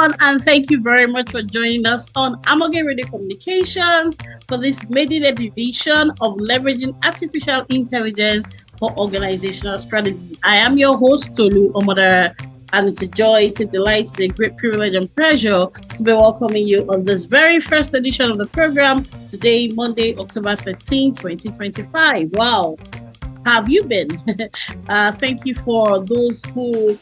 everyone, and thank you very much for joining us on Armourgate Radio Communications for this maiden edition of Leveraging Artificial Intelligence for Organizational Strategy. I am your host, Tolu Omodara, and it's a joy, it's a delight, it's a great privilege and pleasure to be welcoming you on this very first edition of the program today, Monday, October 13, 2025. Wow. Have you been? Thank you for those who,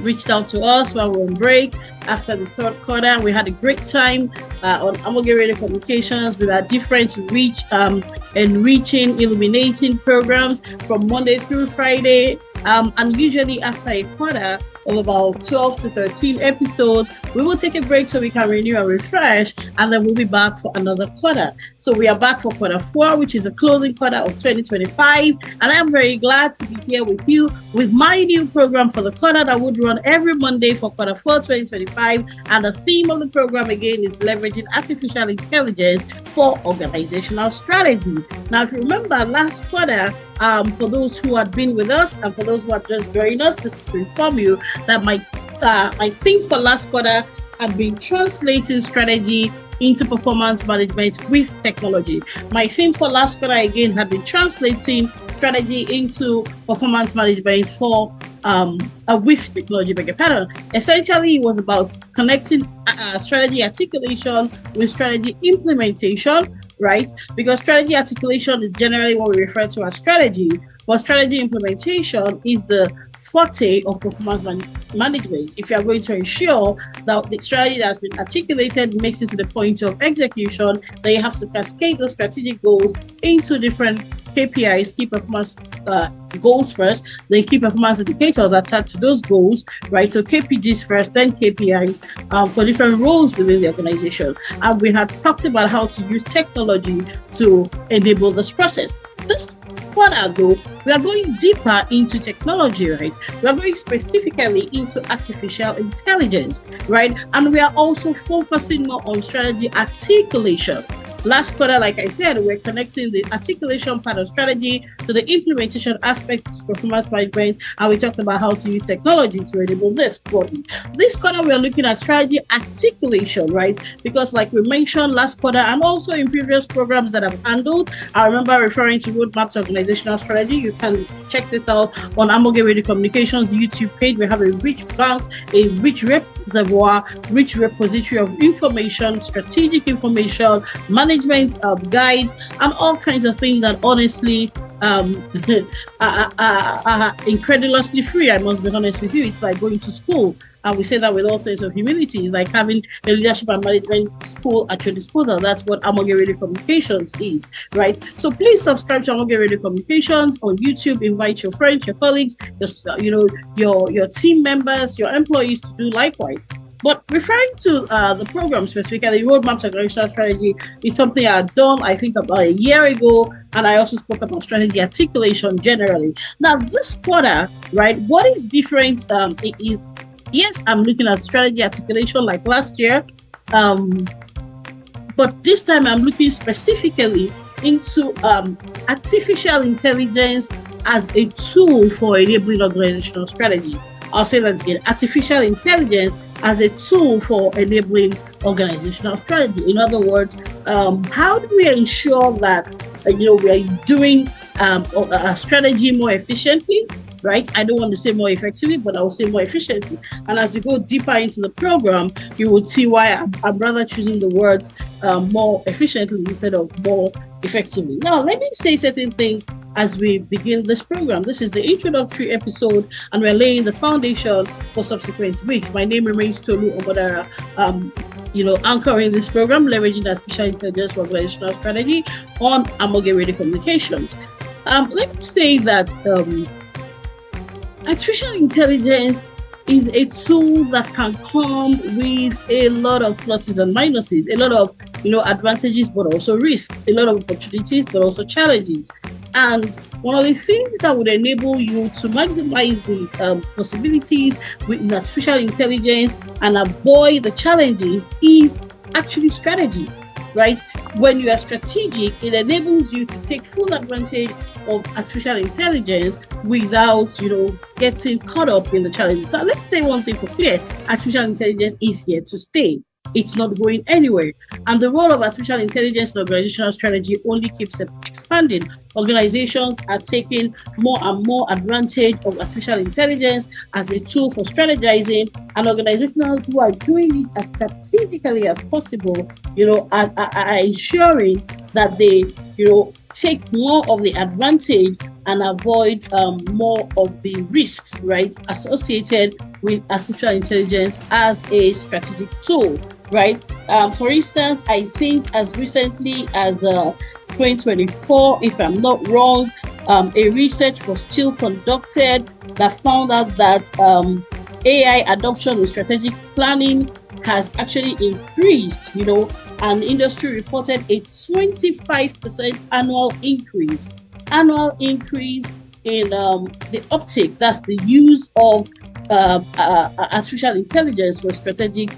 reached out to us while we were on break after the third quarter. We had a great time on Armourgate Radio Communications with our different enriching, illuminating programs from Monday through Friday. And usually after a quarter of about 12 to 13 episodes, we will take a break so we can renew and refresh, and then we'll be back for another quarter. So we are back for quarter 4, which is a closing quarter of 2025. And I am very glad to be here with you with my new program for the quarter that would run every Monday for quarter 4, 2025. And the theme of the program again is leveraging artificial intelligence for organizational strategy. Now, if you remember last quarter, for those who had been with us and for those who have just joined us, this is to inform you that my theme for last quarter had been translating strategy into performance management with technology. My theme for last quarter again had been translating strategy into performance management for with technology, beg your pardon. Essentially, it was about connecting strategy articulation with strategy implementation, right? Because strategy articulation is generally what we refer to as strategy, but strategy implementation is the forte of performance management. If you are going to ensure that the strategy that has been articulated makes it to the point of execution, then you have to cascade the strategic goals into different KPIs, key performance goals first, then key performance indicators attached to those goals, right? So KPGs first, then KPIs for different roles within the organization. And we had talked about how to use technology to enable this process. This quarter, though, we are going deeper into technology, right? We are going specifically into artificial intelligence, right? And we are also focusing more on strategy articulation. Last quarter, like I said, we're connecting the articulation part of strategy to the implementation aspect of performance management, and we talked about how to use technology to enable this. This quarter, we're looking at strategy articulation, right? Because like we mentioned last quarter and also in previous programs that I've handled, I remember referring to roadmap to organizational strategy. You can check this out on Armourgate Radio Communications YouTube page. We have a rich bank, a rich reservoir, rich repository of information, strategic information, management guide, and all kinds of things that honestly are incredulously free. I must be honest with you. It's like going to school, and we say that with all sense of humility. It's like having a leadership and management school at your disposal. That's what Armourgate Radio Communications is, right? So please subscribe to Armourgate Radio Communications on YouTube. Invite your friends, your colleagues, your team members, your employees to do likewise. But referring to the program specifically, roadmap to organizational strategy is something I had done, I think, about a year ago, and I also spoke about strategy articulation generally. Now, this quarter, right, what is different? Yes, I'm looking at strategy articulation like last year, but this time I'm looking specifically into artificial intelligence as a tool for enabling organizational strategy. I'll say that again, artificial intelligence as a tool for enabling organizational strategy. In other words, how do we ensure that we are doing a strategy more efficiently, right? I don't want to say more effectively, but I will say more efficiently. And as you go deeper into the program, you will see why I'm rather choosing the words more efficiently instead of more effectively. Now, let me say certain things as we begin this program. This is the introductory episode, and we're laying the foundation for subsequent weeks. My name remains Tolu Omodara, anchoring this program, leveraging artificial intelligence for organizational strategy on Armourgate Radio Communications. Let me say that artificial intelligence is a tool that can come with a lot of pluses and minuses, a lot of advantages, but also risks, a lot of opportunities, but also challenges. And one of the things that would enable you to maximize the possibilities with artificial intelligence and avoid the challenges is actually strategy, right? when you are strategic, it enables you to take full advantage of artificial intelligence without, getting caught up in the challenges. Now, let's say one thing for clear: artificial intelligence is here to stay. It's not going anywhere. And the role of artificial intelligence in organizational strategy only keeps expanding. Organizations are taking more and more advantage of artificial intelligence as a tool for strategizing, and organizations who are doing it as strategically as possible, are ensuring that they, take more of the advantage and avoid more of the risks, right, associated with artificial intelligence as a strategic tool, right? For instance, I think as recently as 2024, if I'm not wrong, a research was still conducted that found out that AI adoption in strategic planning has actually increased, and industry reported a 25% annual increase in the uptake, that's the use of artificial intelligence for strategic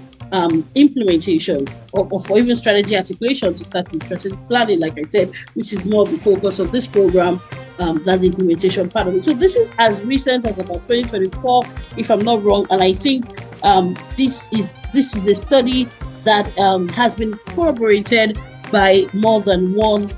implementation or for even strategy articulation to start with strategic planning, like I said, which is more of the focus of this program than the implementation part of it. So this is as recent as about 2024, if I'm not wrong, and I think this is the study that has been corroborated by more than one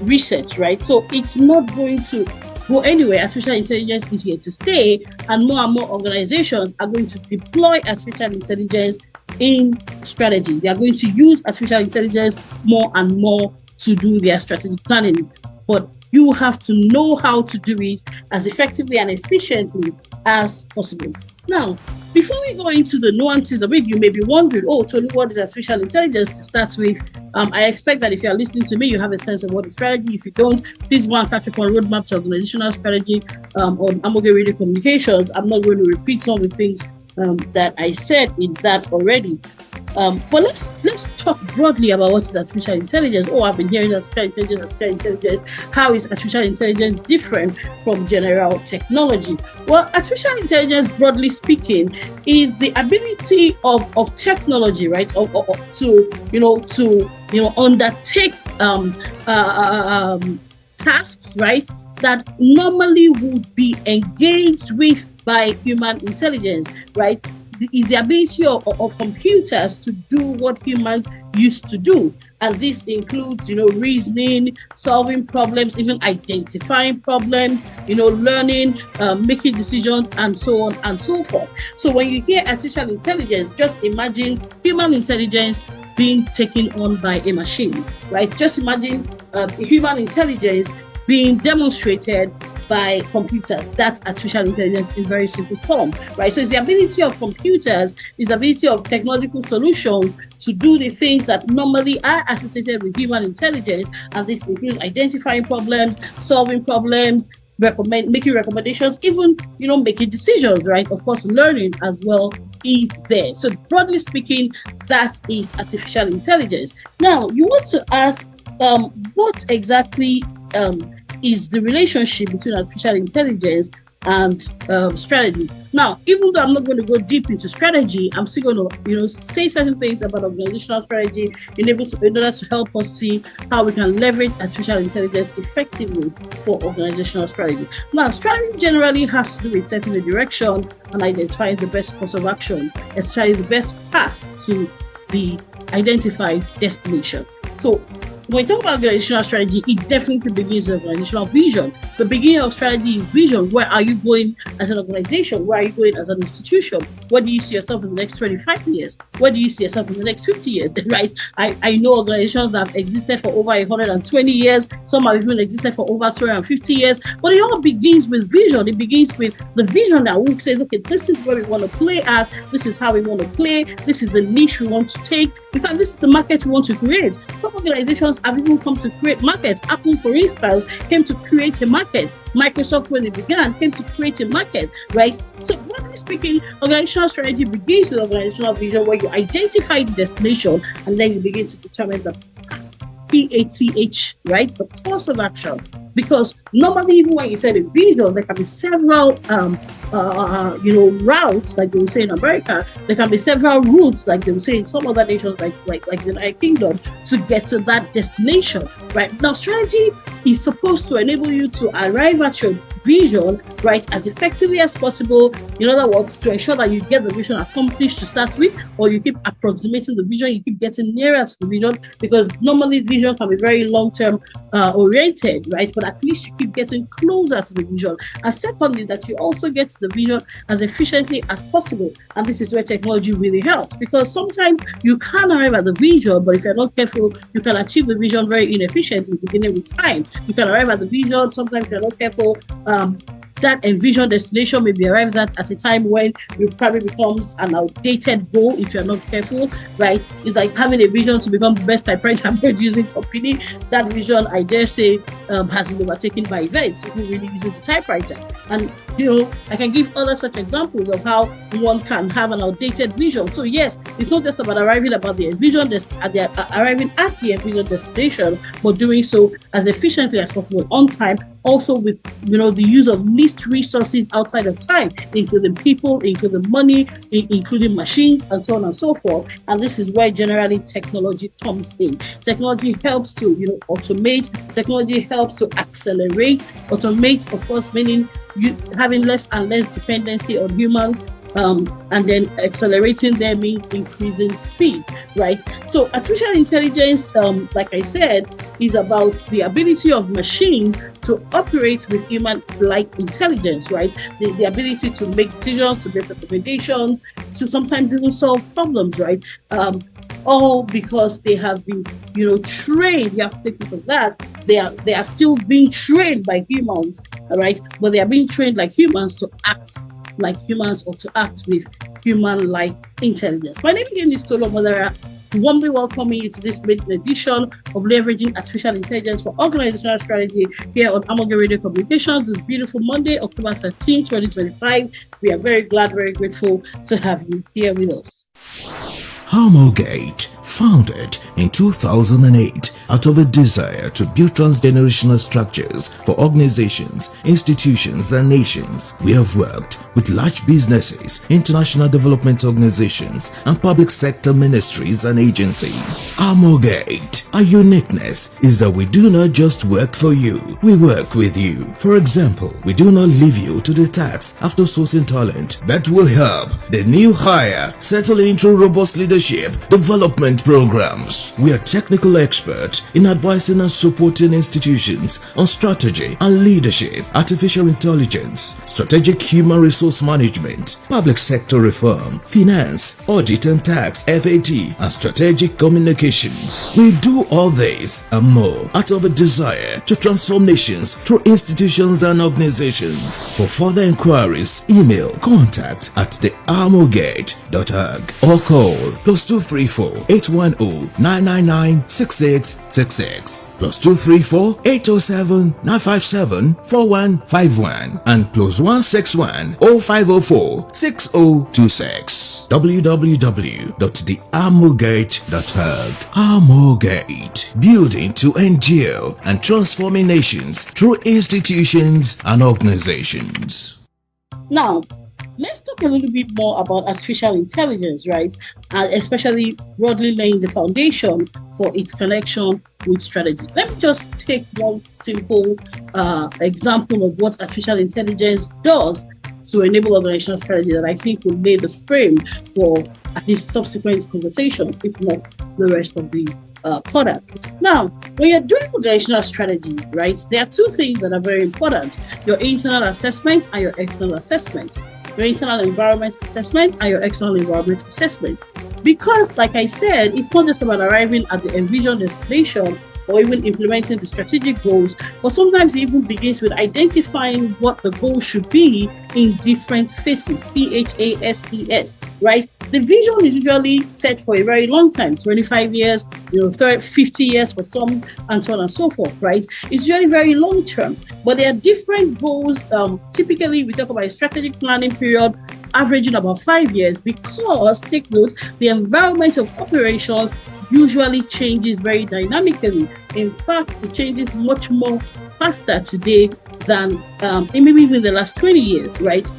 research, right? So it's not going to go anywhere. Artificial intelligence is here to stay, and more organizations are going to deploy artificial intelligence in strategy. They are going to use artificial intelligence more and more to do their strategic planning. But you have to know how to do it as effectively and efficiently as possible. Now, before we go into the nuances of it, you may be wondering, Tolu, what is artificial intelligence to start with? I expect that if you are listening to me, you have a sense of what is strategy. If you don't, please go and catch up on Roadmap to Organizational Strategy on Armourgate Radio Communications. I'm not going to repeat some of the things that I said in that already. But let's talk broadly about what is artificial intelligence. I've been hearing artificial intelligence. How is artificial intelligence different from general technology? Well, artificial intelligence, broadly speaking, is the ability of technology, right, to undertake tasks, right, that normally would be engaged with by human intelligence, right? Is the ability of computers to do what humans used to do. And this includes, reasoning, solving problems, even identifying problems, learning, making decisions, and so on and so forth. So when you hear artificial intelligence, just imagine human intelligence being taken on by a machine, right? Just imagine human intelligence being demonstrated by computers. That's artificial intelligence in very simple form, right? So it's the ability of computers, it's the ability of technological solutions to do the things that normally are associated with human intelligence, and this includes identifying problems, solving problems, making recommendations, even making decisions, right? Of course, learning as well is there. So broadly speaking, that is artificial intelligence. Now, you want to ask, what exactly is the relationship between artificial intelligence and strategy? Now, even though I'm not going to go deep into strategy, I'm still going to, say certain things about organizational strategy in order to help us see how we can leverage artificial intelligence effectively for organizational strategy. Now, strategy generally has to do with setting the direction and identifying the best course of action, especially the best path to the identified destination. So when we talk about organizational strategy, it definitely begins with organizational vision. The beginning of strategy is vision. Where are you going as an organization? Where are you going as an institution? Where do you see yourself in the next 25 years? Where do you see yourself in the next 50 years? Right? I know organizations that have existed for over 120 years. Some have even existed for over 250 years. But it all begins with vision. It begins with the vision that will say, okay, this is where we want to play at. This is how we want to play. This is the niche we want to take. In fact, this is the market we want to create. Some organizations have even come to create markets. Apple, for instance, came to create a market. Microsoft, when it began, came to create a market, right? So broadly speaking, organizational strategy begins with organizational vision, where you identify the destination and then you begin to determine the PATH, right? The course of action Because normally, even when you set a vision, there can be several routes, like they will say in America. There can be several routes, like they will say in some other nations, like the United Kingdom, to get to that destination. Right now, strategy is supposed to enable you to arrive at your vision, right, as effectively as possible. In other words, to ensure that you get the vision accomplished to start with, or you keep approximating the vision, you keep getting nearer to the vision, because normally vision can be very long-term oriented, right? But at least you keep getting closer to the vision. And secondly, that you also get to the vision as efficiently as possible. And this is where technology really helps, because sometimes you can arrive at the vision, but if you're not careful, you can achieve the vision very inefficiently, beginning with time. You can arrive at the vision, sometimes if you're not careful, that envisioned destination may be arrived at a time when it probably becomes an outdated goal if you're not careful, right? It's like having a vision to become the best typewriter producing company. That vision, I dare say, has been overtaken by events. Who really uses the typewriter? And I can give other such examples of how one can have an outdated vision. So yes, it's not just about arriving at the envisioned destination, but doing so as efficiently as possible on time. Also with the use of least resources outside of time, including people, including money, including machines, and so on and so forth. And this is where generally technology comes in. Technology helps to automate. Technology helps to accelerate. Automate, of course, meaning you having less and less dependency on humans. And then accelerating them means increasing speed, right? So artificial intelligence, like I said, is about the ability of machines to operate with human-like intelligence, right? The ability to make decisions, to make recommendations, to sometimes even solve problems, right? All because they have been, trained. You have to take note of that. They are still being trained by humans, all right? But they are being trained like humans to act like humans, or to act with human-like intelligence. My name again is Tolo Madara. Warmly welcoming you to this maiden edition of Leveraging Artificial Intelligence for Organizational Strategy here on Armourgate Radio Communications. This beautiful Monday, October 13, 2025. We are very glad, very grateful to have you here with us. Armourgate, founded in 2008 out of a desire to build transgenerational structures for organizations, institutions, and nations. We have worked with large businesses, international development organizations, and public sector ministries and agencies. Armourgate, our uniqueness is that we do not just work for you, we work with you. For example, we do not leave you to the task after sourcing talent that will help the new hire settle into robust leadership development programs. We are technical experts in advising and supporting institutions on strategy and leadership, artificial intelligence, strategic human resource management, public sector reform, finance, audit and tax, FAT, and strategic communications. We do all this and more out of a desire to transform nations through institutions and organizations. For further inquiries, email contact@thearmourgate.org or call +234 810 999 6666 +234 807 957 4151 and +161 0504 6026 www.thearmourgate.org. Armourgate, building to endure and transforming nations through institutions and organizations. Now, let's talk a little bit more about artificial intelligence, right? Especially broadly laying the foundation for its connection with strategy. Let me just take one simple example of what artificial intelligence does to enable organizational strategy that I think will lay the frame for at least subsequent conversations, if not the rest of the product. Now, when you're doing organizational strategy, right, there are two things that are very important: your internal assessment and your external assessment. Your internal environment assessment and your external environment assessment. Because, like I said, it's not just about arriving at the envisioned destination or even implementing the strategic goals, but sometimes it even begins with identifying what the goal should be in different phases, PHASES, right? The vision is usually set for a very long time, 25 years, 50 years for some, and so on and so forth, right? It's usually very long term, but there are different goals. Typically, we talk about a strategic planning period averaging about 5 years, because, take note, the environment of operations usually changes very dynamically. In fact, it changes much more faster today than maybe even the last 20 years, right?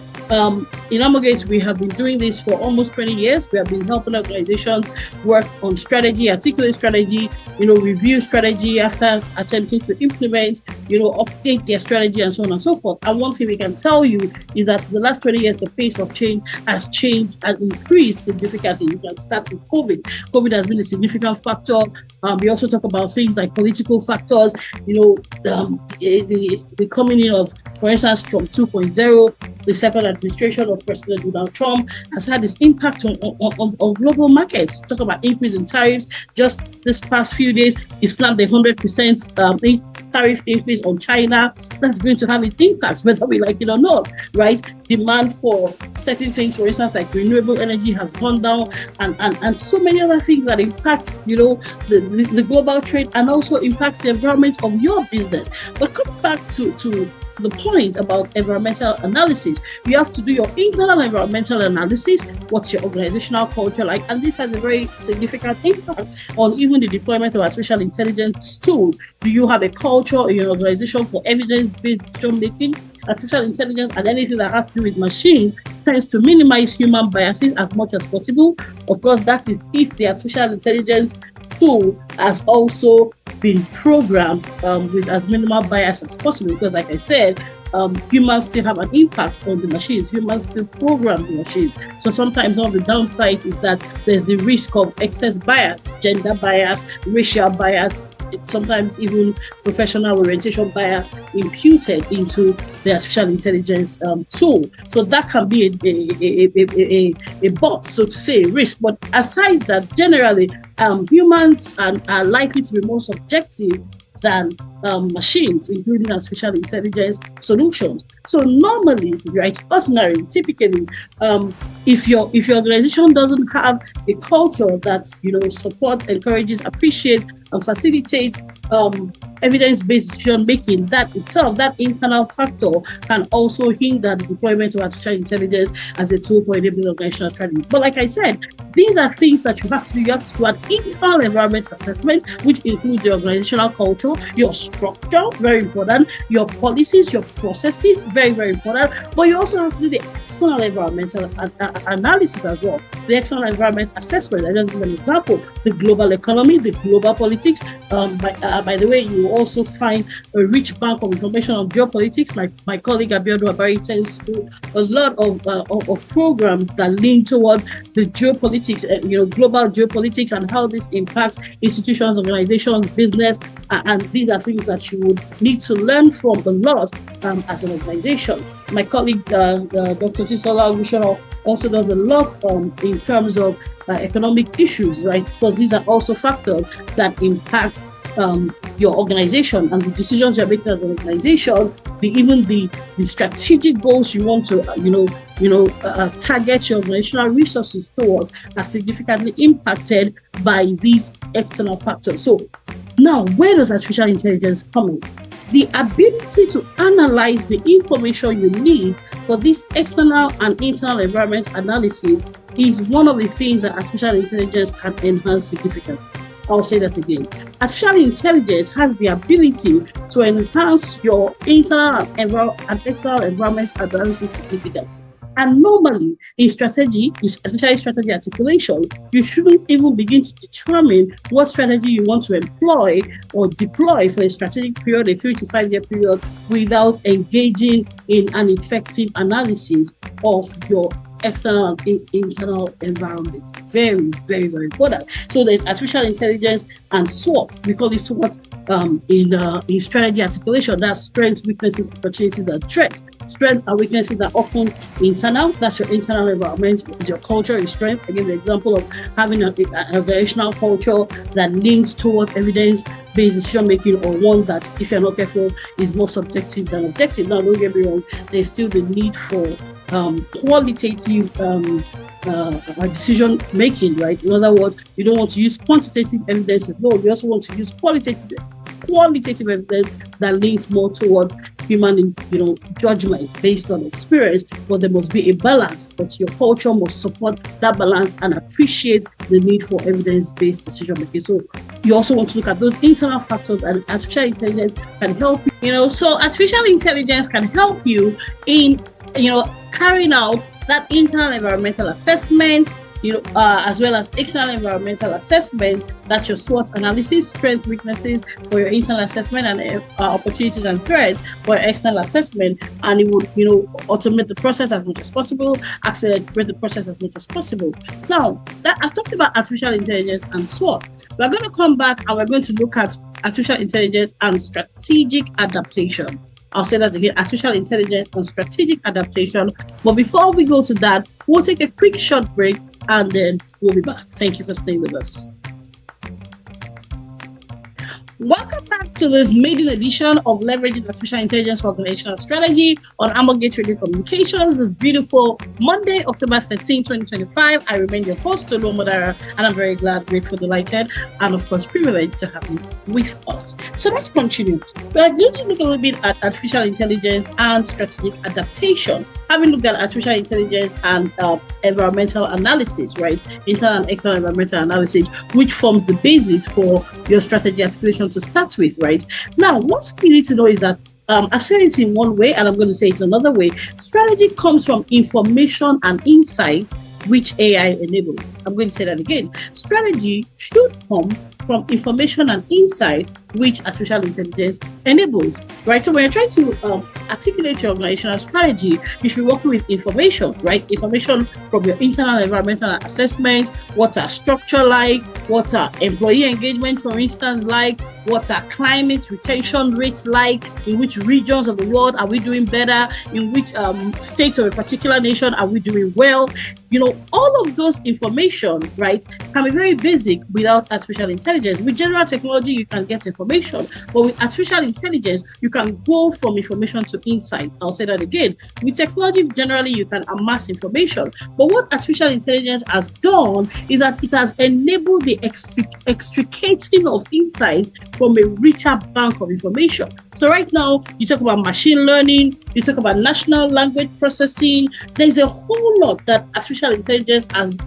In Armourgate, we have been doing this for almost 20 years. We have been helping organizations work on strategy, articulate strategy, review strategy after attempting to implement, update their strategy and so on and so forth. And one thing we can tell you is that the last 20 years, the pace of change has changed and increased significantly. You can start with COVID. COVID has been a significant factor. We also talk about things like political factors, the coming in of, for instance, Trump 2.0, the second administration of President Donald Trump has had this impact on global markets. Talk about increase in tariffs. Just this past few days, it slammed 100% tariff increase on China. That's going to have its impacts, whether we like it or not, right? Demand for certain things, for instance, like renewable energy has gone down, and so many other things that impact, the global trade and also impacts the environment of your business. But coming back to the point about environmental analysis, you have to do your internal environmental analysis. What's your organizational culture like? And this has a very significant impact on even the deployment of artificial intelligence tools. Do you have a culture in your organization for evidence-based decision making? Artificial intelligence and anything that has to do with machines tends to minimize human biases as much as possible. Of course, that is if the artificial intelligence tool has also been programmed with as minimal bias as possible, because like I said, humans still have an impact on the machines. Humans still program the machines. So sometimes one of the downsides is that there's the risk of excess bias, gender bias, racial bias, sometimes even professional orientation bias imputed into the artificial intelligence tool. So that can be a bot, so to say, risk. But aside that, generally, humans are likely to be more subjective than machines, including artificial intelligence solutions. So normally, right, ordinarily, typically, if your organization doesn't have a culture that supports, encourages, appreciates, and facilitates evidence-based decision making, that itself, that internal factor, can also hinder the deployment of artificial intelligence as a tool for enabling organizational strategy. But like I said, these are things that you have to do. You have to do an internal environment assessment, which includes your organizational culture, your structure, very important, your policies, your processes, very, very important. But you also have to do the external environmental analysis as well. The external environment assessment. I just give an example: the global economy, the global politics. By the way, you will also find a rich bank of information on geopolitics. My colleague Abiodun Abari tends to do a lot of programs that lean towards the geopolitics, global geopolitics, and how this impacts institutions, organizations, business, and these are things that you would need to learn from a lot as an organization. My colleague Dr. Chisola Olusola also does a lot in terms of economic issues, right? Because these are also factors that impact your organization and the decisions you're making as an organization, even the strategic goals you want to, target your organizational resources towards are significantly impacted by these external factors. So now, where does artificial intelligence come in? The ability to analyze the information you need for this external and internal environment analysis is one of the things that artificial intelligence can enhance significantly. I'll say that again. Artificial intelligence has the ability to enhance your internal and external environment analysis significantly. And normally in strategy, especially strategy articulation, you shouldn't even begin to determine what strategy you want to employ or deploy for a strategic period, a 3 to 5 year period, without engaging in an effective analysis of your external and internal environment. Very, very, very important. So there's artificial intelligence and SWOT. We call it SWOT in strategy articulation. That's strengths, weaknesses, opportunities, and threats. Strengths and weaknesses are often internal. That's your internal environment. Is your culture, your strength. I give the example of having an organizational culture that leans towards evidence-based decision making, or one that, if you're not careful, is more subjective than objective. Now, don't get me wrong. There's still the need for qualitative decision making, right? In other words, you don't want to use quantitative evidence alone. You also want to use qualitative qualitative evidence that leans more towards human, judgment based on experience. But there must be a balance. But your culture must support that balance and appreciate the need for evidence-based decision making. So you also want to look at those internal factors, and artificial intelligence can help you. So artificial intelligence can help you in carrying out that internal environmental assessment, as well as external environmental assessment. That's your SWOT analysis, strength, weaknesses for your internal assessment, and opportunities and threats for your external assessment. And it would, automate the process as much as possible, accelerate the process as much as possible. Now, I've talked about artificial intelligence and SWOT. We're going to come back and we're going to look at artificial intelligence and strategic adaptation. I'll say that again, artificial intelligence and strategic adaptation. But before we go to that, we'll take a quick short break and then we'll be back. Thank you for staying with us. Welcome back to this maiden edition of Leveraging Artificial Intelligence for Organizational Strategy on Armourgate Radio Communications. This beautiful Monday, October 13, 2025. I remain your host, Tolu Modara, and I'm very glad, grateful, delighted, and of course privileged to have you with us. So let's continue. We're going to look a little bit at artificial intelligence and strategic adaptation. Having looked at artificial intelligence and environmental analysis, right? Internal and external environmental analysis, which forms the basis for your strategy articulation to start with, right? Now, what you need to know is that I've said it in one way, and I'm going to say it another way. Strategy comes from information and insight, which AI enables. I'm going to say that again. Strategy should come from information and insight, which artificial intelligence enables, right? So when you're trying to articulate your organizational strategy, you should be working with information, right? Information from your internal environmental assessments, what's our structure like, what's our employee engagement, for instance, like, what's our climate retention rates like, in which regions of the world are we doing better, in which states of a particular nation are we doing well. All of those information, right, can be very basic without artificial intelligence. With general technology, you can get information, but with artificial intelligence, you can go from information to insight. I'll say that again. With technology, generally, you can amass information, but what artificial intelligence has done is that it has enabled the extricating of insights from a richer bank of information. So right now, you talk about machine learning, you talk about natural language processing. There's a whole lot that artificial intelligence has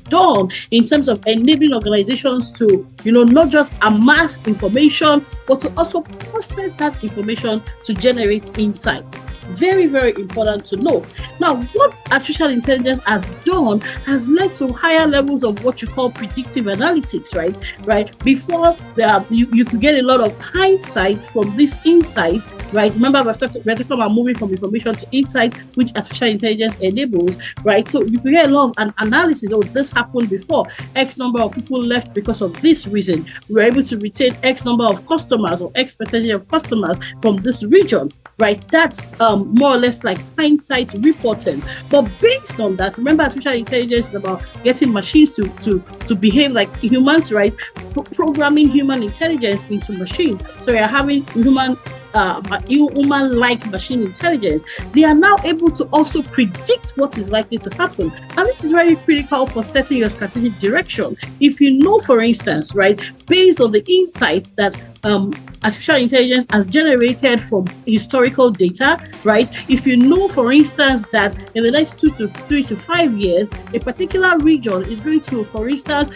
done in terms of enabling organizations to, not just amass information, but to also process that information to generate insight. Very, very important to note. Now, what artificial intelligence has done has led to higher levels of what you call predictive analytics, right? Before, you could get a lot of hindsight from this insight, right? Remember, we're talking about moving from information to insight, which artificial intelligence enables, right? So you could get a lot of an analysis. Oh, this happened before. X number of people left because of this reason. We were able to retain X number of customers or X percentage of customers from this region, right? That's more or less like hindsight reporting. But based on that, remember, artificial intelligence is about getting machines to behave like humans, right? Programming human intelligence into machines. So you're having human-like machine intelligence. They are now able to also predict what is likely to happen. And this is very critical for setting your strategic direction. If you know, for instance, right, based on the insights that artificial intelligence has generated from historical data, right? If you know, for instance, that in the next 3 to 5 years, a particular region is going to, for instance,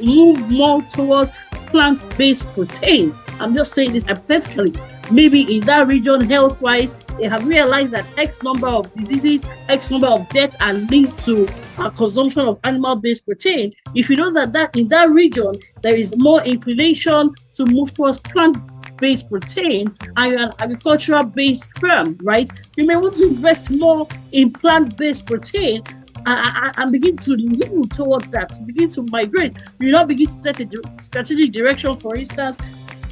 move more towards plant-based protein. I'm just saying this hypothetically. Maybe in that region, health-wise, they have realized that X number of diseases, X number of deaths are linked to consumption of animal-based protein. If you know that in that region, there is more inclination to move towards plant-based protein, and you're an agricultural-based firm, right? You may want to invest more in plant-based protein and begin to move towards that, begin to migrate. You now begin to set a strategic direction, for instance,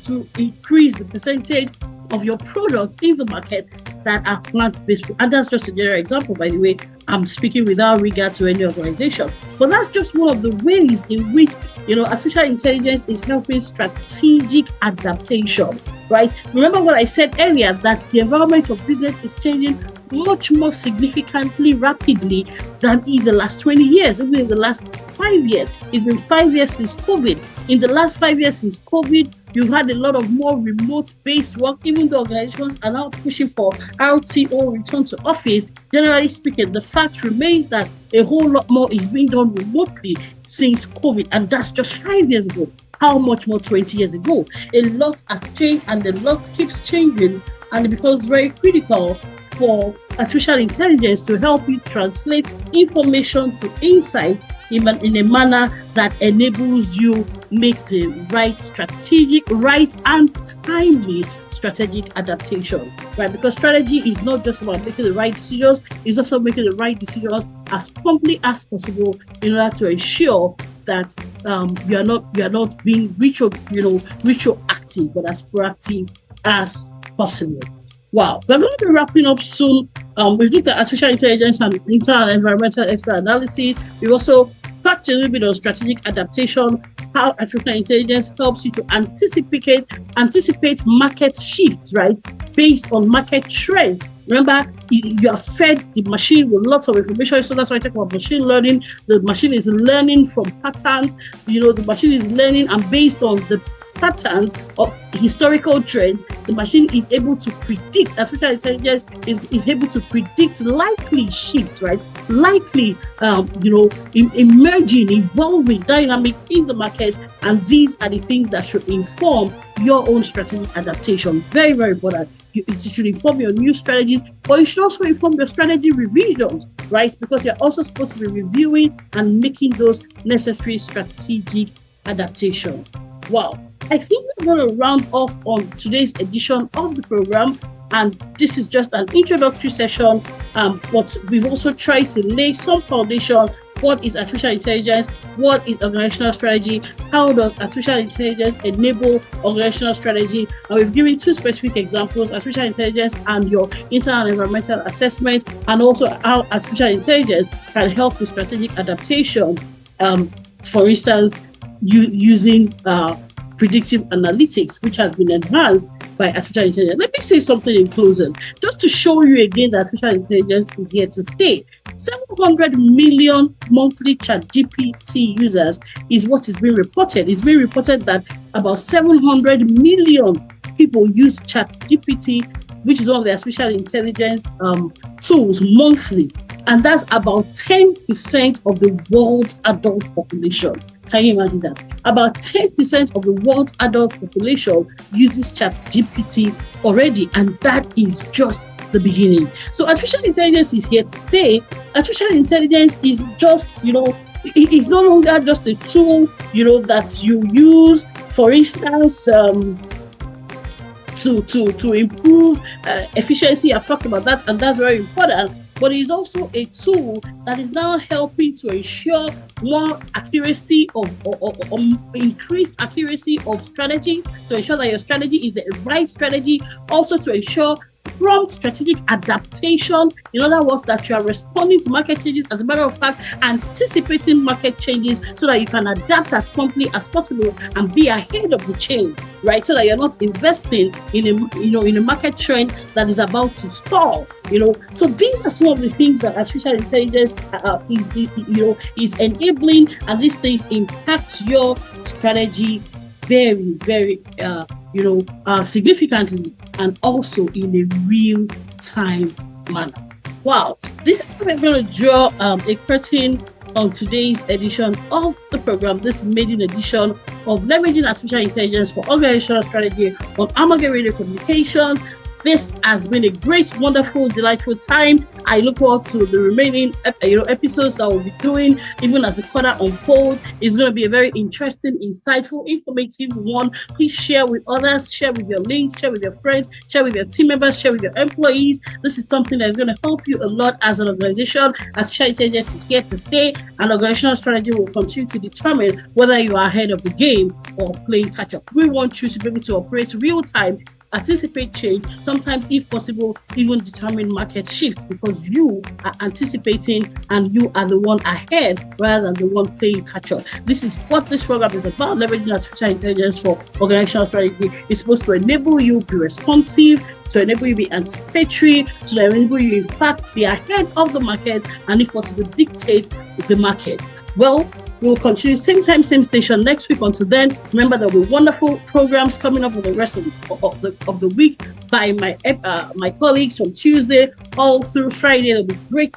to increase the percentage of your products in the market that are plant-based. And that's just a general example, by the way. I'm speaking without regard to any organization. But that's just one of the ways in which, artificial intelligence is helping strategic adaptation, right? Remember what I said earlier, that the environment of business is changing much more significantly, rapidly than in the last 20 years, even in the last 5 years. It's been 5 years since COVID. In the last 5 years since COVID, You've had a lot of more remote-based work, even though organizations are now pushing for RTO, return to office. Generally speaking, the fact remains that a whole lot more is being done remotely since COVID, and that's just 5 years ago. How much more 20 years ago? A lot has changed, and a lot keeps changing, and it becomes very critical for artificial intelligence to help you translate information to insight in a manner that enables you make the right and timely strategic adaptation, right? Because strategy is not just about making the right decisions, it's also making the right decisions as promptly as possible in order to ensure that you are not being retroactive, but as proactive as possible. Wow, we're going to be wrapping up soon. We've looked at artificial intelligence and internal and environmental external analysis. We've also talked a little bit on strategic adaptation, how artificial intelligence helps you to anticipate market shifts, right, based on market trends. Remember, you are fed the machine with lots of information, so that's why I talk about machine learning. The machine is learning from patterns. The machine is learning, and based on the patterns of historical trends, the machine is able to predict. Artificial intelligence is able to predict likely shifts, right? Likely, emerging, evolving dynamics in the market, and these are the things that should inform your own strategic adaptation. Very, very important. It should inform your new strategies, but it should also inform your strategy revisions, right? Because you're also supposed to be reviewing and making those necessary strategic adaptations. Wow. I think we're going to round off on today's edition of the program, and this is just an introductory session, but we've also tried to lay some foundation. What is artificial intelligence? What is organizational strategy? How does artificial intelligence enable organizational strategy? And we've given two specific examples: artificial intelligence and your internal and environmental assessment, and also how artificial intelligence can help with strategic adaptation. For instance, using predictive analytics, which has been enhanced by artificial intelligence. Let me say something in closing, just to show you again that artificial intelligence is here to stay. 700 million monthly ChatGPT users is what is being reported. It's being reported that about 700 million people use ChatGPT, which is one of the artificial intelligence tools, monthly. And that's about 10% of the world's adult population. Can you imagine that? About 10% of the world's adult population uses ChatGPT already, and that is just the beginning. So artificial intelligence is here to stay. Artificial intelligence is just, it's no longer just a tool, that you use, for instance, to improve efficiency. I've talked about that, and that's very important. But it is also a tool that is now helping to ensure more accuracy of increased accuracy of strategy, to ensure that your strategy is the right strategy, also to ensure prompt strategic adaptation. In other words, that you are responding to market changes, as a matter of fact, anticipating market changes so that you can adapt as promptly as possible and be ahead of the change, right? So that you're not investing in a market trend that is about to stall. So these are some of the things that artificial intelligence is enabling, and these things impact your strategy very, very significantly, and also in a real-time manner. Wow, this is how we're going to draw a curtain on today's edition of the program, this maiden edition of Leveraging Artificial Intelligence for Organizational Strategy on Armourgate Radio Communications. This has been a great, wonderful, delightful time. I look forward to the remaining episodes that we'll be doing, even as the quarter unfolds. It's going to be a very interesting, insightful, informative one. Please share with others, share with your links, share with your friends, share with your team members, share with your employees. This is something that's going to help you a lot as an organization. Artificial intelligence is here to stay, and organizational strategy will continue to determine whether you are ahead of the game or playing catch up. We want you to be able to operate real time, anticipate change, sometimes if possible even determine market shifts, because you are anticipating and you are the one ahead rather than the one playing catch up. This is what this program is about. Leveraging artificial intelligence for organizational strategy is supposed to enable you to be responsive, to enable you to be anticipatory, to enable you in fact be ahead of the market, and if possible dictate the market. Well, We will continue same time, same station next week. Until then, remember there will be wonderful programs coming up for the rest of the week by my colleagues from Tuesday all through Friday. There will be great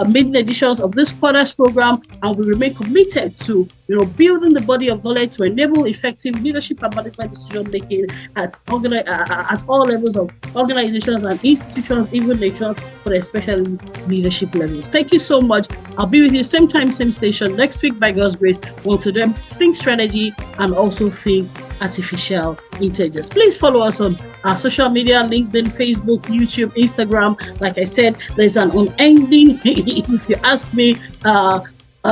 maiden editions of this quarter's program, and we remain committed to building the body of knowledge to enable effective leadership and management decision making at all levels of organizations and institutions, even nations, but especially leadership levels. Thank you so much. I'll be with you same time, same station next week by God's grace. Once again, think strategy and also think artificial intelligence. Please follow us on our social media, LinkedIn, Facebook, YouTube, Instagram. Like I said, there's an unending, if you ask me,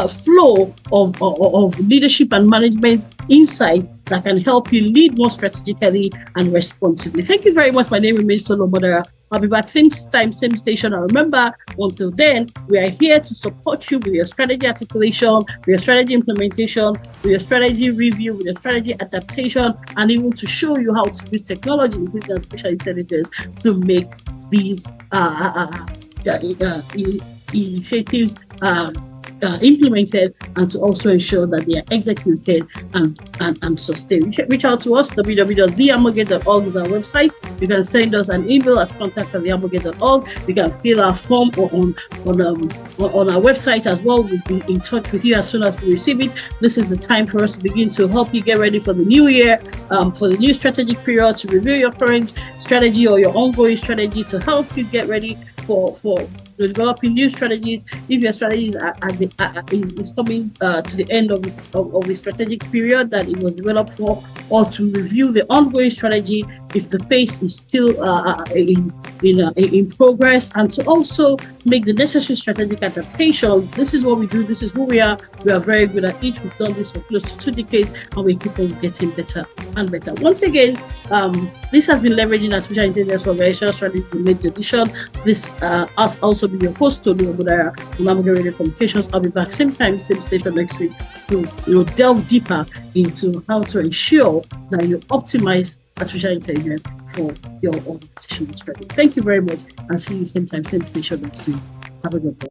flow of leadership and management insight that can help you lead more strategically and responsibly. Thank you very much. My name remains Tolo Modera. I'll be back same time, same station. And remember, until then, we are here to support you with your strategy articulation, with your strategy implementation, with your strategy review, with your strategy adaptation, and even to show you how to use technology, including artificial intelligence, to make these initiatives implemented, and to also ensure that they are executed and sustained. Reach out to us. www.thearmourgate.org is our website. You can send us an email at contact@thearmourgate.org. You can fill our form on our website as well. We'll be in touch with you as soon as we receive it. This is the time for us to begin to help you get ready for the new year, for the new strategic period, to review your current strategy or your ongoing strategy, to help you get ready for developing new strategies. If your strategy is coming to the end of the strategic period that it was developed for, or to review the ongoing strategy if the phase is still in progress, and to also make the necessary strategic adaptations. This is what we do. This is who we are. We are very good at it. We've done this for close to 2 decades, and we keep on getting better and better. Once again, this has been Leveraging Artificial Intelligence for Organizational Strategy Limited Edition. This has also been your host, Tolu Obudaya, on Armourgate Radio Communications. I'll be back same time, same station next week to delve deeper into how to ensure that you optimize artificial intelligence for your organizational strategy. Thank you very much, and see you same time, same station next week. Have a good day.